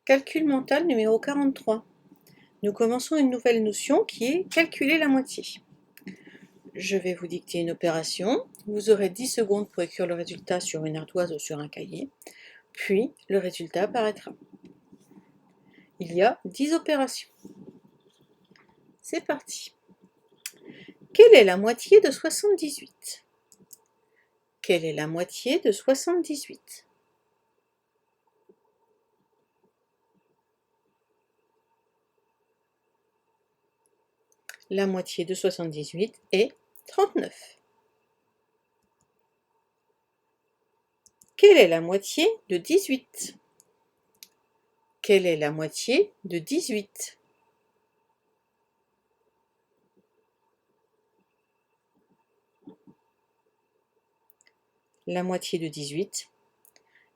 Calcul mental numéro 43. Nous commençons une nouvelle notion qui est calculer la moitié. Je vais vous dicter une opération. Vous aurez 10 secondes pour écrire le résultat sur une ardoise ou sur un cahier. Puis, le résultat apparaîtra. Il y a 10 opérations. C'est parti. Quelle est la moitié de 78? Quelle est la moitié de 78? La moitié de 78 est 39. Quelle est la moitié de 18? Quelle est la moitié de 18? La moitié de 18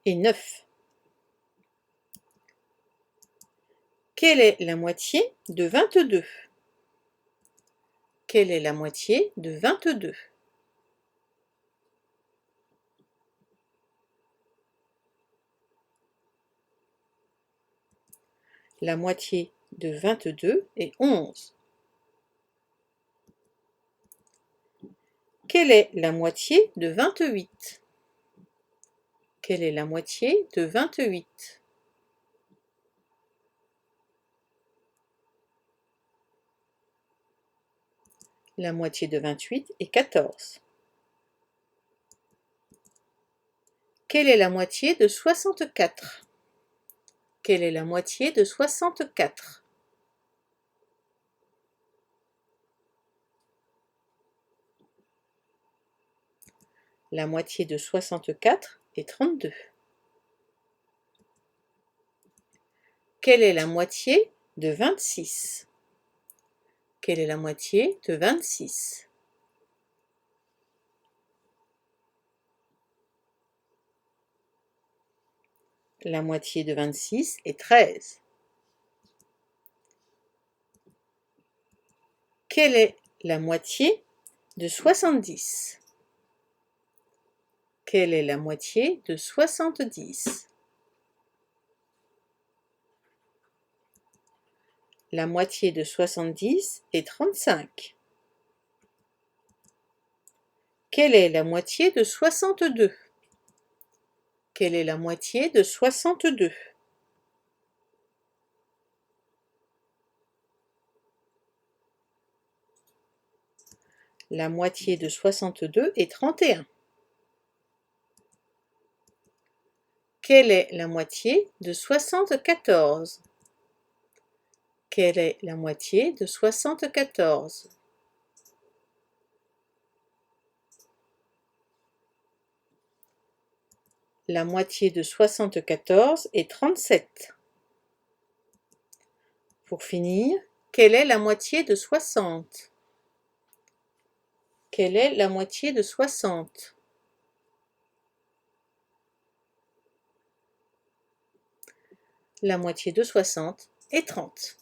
est 9. Quelle est la moitié de 22? Quelle est la moitié de 22? La moitié de 22 est 11. Quelle est la moitié de 28? Quelle est la moitié de 28? La moitié de 28 est 14. Quelle est la moitié de 64? Quelle est la moitié de 64? La moitié de 64 est 32. Quelle est la moitié de 26? Quelle est la moitié de 26? La moitié de 26 est 13. Quelle est la moitié de 70? Quelle est la moitié de 70? La moitié de 70 est 35. Quelle est la moitié de 62? Quelle est la moitié de 62? La moitié de 62 est 31. Quelle est la moitié de 74? Quelle est la moitié de 74? La moitié de 74 est 37. Pour finir, quelle est la moitié de 60? Quelle est la moitié de 60? La moitié de 60 est 30.